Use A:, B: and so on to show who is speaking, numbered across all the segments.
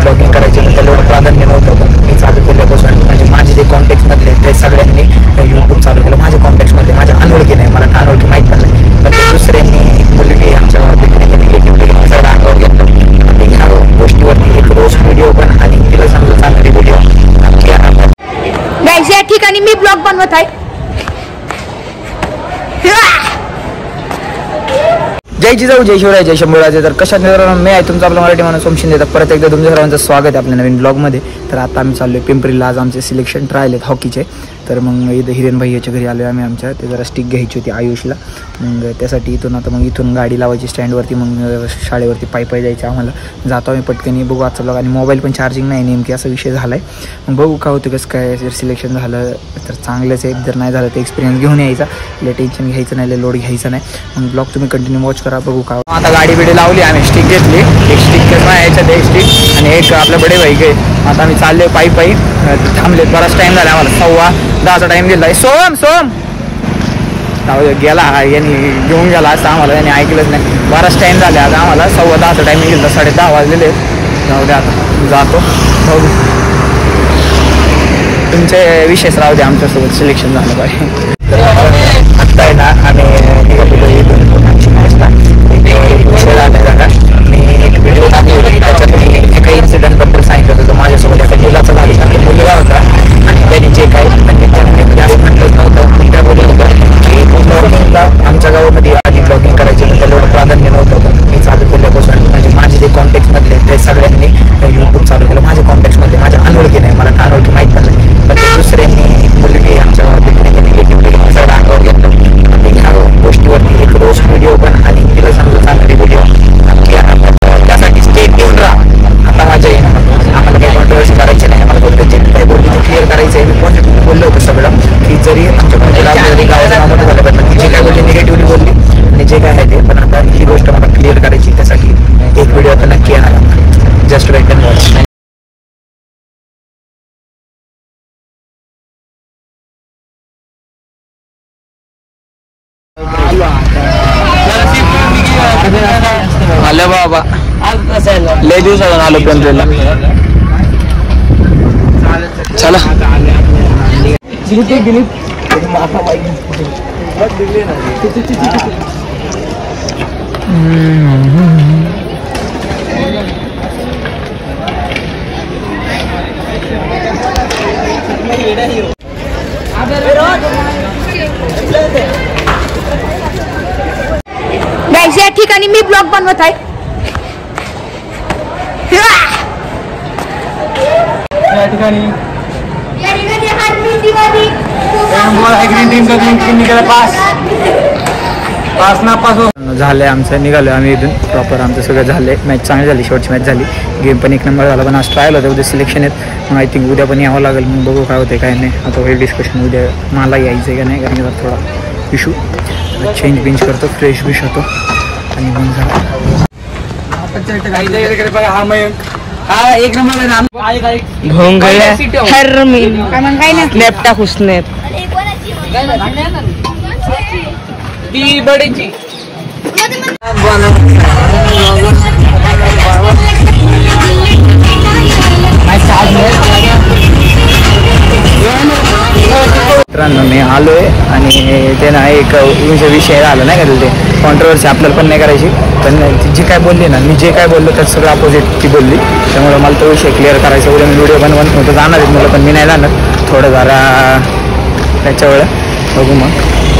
A: Blogging करायची तर त्याला एवढं प्राधान्य नव्हतं. पण मी चालू केल्यापासून म्हणजे माझे जे कॉन्टॅक्टमधले ते सगळ्यांनी यूट्यूब चालू केलं. माझ्या कॉन्टॅक्टमध्ये माझ्या अनोळखी नाही, मला अनोळखी माहीत पण नाही, पण ते दुसऱ्यांनी मुलगी आमच्या निगेटिव्ह सगळं अंगावर घेतलं. ह्या गोष्टीवरती एक रोज व्हिडिओ पण आणि तिला समजा चांगली व्हिडिओ
B: या ठिकाणी मी ब्लॉग बनवत आहे.
A: जय जिजाऊ, जय शिवराय, जय शंभूराजे. तर कशा मी आहे तुमचा आपला मराठी माणूस सोमशिंदे. तर परत एकदा तुमच्या सर्वांचं स्वागत आहे आपल्या नवीन ब्लॉगमध्ये. तर आता आम्ही चाललो आहे पिंपरीला. आज आमचे सिलेक्शन ट्रायल आहेत हॉकीचे. तर मग इथं हिरेन भाई याच्या घरी आलो आहे आम्ही. आमच्या ते जरा स्टिक घ्यायची होती आयुषला. मग त्यासाठी इथून गाडी लावायची स्टँडवरती. मग शाळेवरती पायी जायचं आम्हाला. जातो आम्ही पटकनी. बघू आजचा ब्लॉग. आणि मोबाईल पण चार्जिंग नाही नेमकी, असा विषय झाला आहे. मग बघू काय होतं, कसं काय. जर सिलेक्शन झालं तर चांगलंच आहे, जर नाही झालं तर एक्सपिरियन्स घेऊन यायचा. लय टेन्शन घ्यायचं नाही, लय लोड घ्यायचं नाही. मग ब्लॉग तुम्ही कंटिन्यू वॉच करा. बघू काय. आता गाडी बिडी लावली आम्ही, स्टिक घेतली. एक स्टिक याच्यात एक स्टिक आणि एक आपल्या बडे भाई गे. आता आम्ही चालले पायी थांबले. बराच टाईम झाला आम्हाला, 9:15चा टाईम दिला आहे. सोम गेला यांनी घेऊन गेला असं आम्हाला, यांनी ऐकलंच नाही. बराच टाईम झाला आता आम्हाला. 10:15चा टाईम दिला, 10:30 वाजलेले. जाऊ द्या आता जातो. बघू तुमचे विशेष राहू द्या, आमच्यासोबत सिलेक्शन झालं पाहिजे. आत्ता आहे ना आम्ही मी एक व्हिडिओ टाकली होती, त्याच्यात मी एका इन्सिडेंटबद्दल सांगितलं होतं. माझ्यासोबत एका मुलाचं झालं आणि मुलगा होता आणि त्यांनी जे काही म्हणजे असं म्हटलंच नव्हतं. त्या बोलत होतं की ब्लॉगिंगला आमच्या गावामध्ये आधी ब्लॉगिंग करायची तर त्याला एवढं प्राधान्य नव्हतं. पण मी चालू केल्यापासून म्हणजे माझे जे कॉन्टॅक्टमधले ते सगळ्यांनी यूट्यूब चालू केलं. माझ्या कॉन्टॅक्टमध्ये माझ्या अनोळखी नाही, मला अनोळखी माहीत पण नाही, पण ते दुसऱ्यांनी मुलगी आमच्या निगेटिव्ह सगळं अंगावर घेतलं. ह्या गोष्टीवरती एक रोज व्हिडिओ पण आणि तिला समजा चांगली व्हिडिओ त्यासाठी स्टेट घेऊन राहा. आता माझ्या आम्हाला काही कॉन्ट्रोवर्सी करायची नाही. आम्हाला फक्त जे काही बोलली ते क्लिअर करायचं आहे. मी पॉझिटिव्ह बोललो होतं सगळं, की जरी आमच्या गावाचं नाव झालं पण ती जे काय बोलली निगेटिव्हली बोलली आणि जे काय आहे ते. पण आता ही गोष्ट मला क्लिअर करायची, त्यासाठी एक व्हिडिओ आता नक्की येणार. Just wait and watch. आलो बाबा, लय दिवसातून आलो पिंपरीला. चला
B: या ठिकाणी मी ब्लॉग बनवत आहे.
A: या ठिकाणी झाले आमचं. निघालो आम्ही इथून प्रॉपर. आमचं सगळं झालं. मॅच चांगली झाली, शेवटची मॅच झाली. गेम पण एक नंबर झाला. पण आज ट्रायल होतं, उद्या सिलेक्शन आहेत. मग आय थिंक उद्या पण यावं लागेल. मग बघू काय होते काय नाही. आता होईल डिस्कशन उद्या मला यायचं आहे का नाही, कारण की थोडा इशू. चेंज बिंज करतो, फ्रेश बिश होतो आणि मग एक नंबर हुसनेत ती बडीची मित्रांनो मी आलो आहे आणि ते ना एक विषय आला नाही का, ते कॉन्ट्रोवर्सी आपल्याला पण नाही करायची. पण जी काय बोलली ना, मी जे काय बोललो त्यात सगळं अपोजिट ती बोलली. त्यामुळे मला तो विषय क्लिअर करायचा. उद्या मी व्हिडिओ बनवून होतं जाणार आहेत मुलं, पण मी नाही जाणार. थोडं जरा त्याच्यामुळे बघू. मग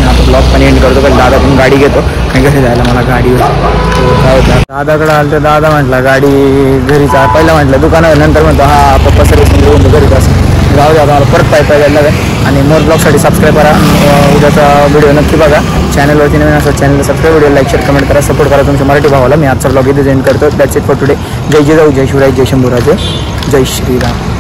A: आता ब्लॉग पण एंड करतो. पण दादा पण गाडी घेतो आणि घरी जायला मला गाडीवर काय होतं. दादाकडे आलं तर दादा म्हटला गाडी घरीचा. पहिला म्हटलं दुकानावर, नंतर म्हणतो हा पप्पा सर्विस घेऊन घरीच असं. जाऊ द्या मला परत पायी जायला लागेल. आणि मोर ब्लॉगसाठी सबस्क्राईब करा. उद्याचा व्हिडिओ नक्की बघा. चॅनलवरती नवीन असं चॅनलला subscribe, video like share comment करा, सपोर्ट करा तुमच्या मराठी भावाला. मी आजचा ब्लॉग इथे एंड करतो. That's it for today. जय जिजाऊ, जय शिवराय, जय शंभूराजे, जय श्रीराम.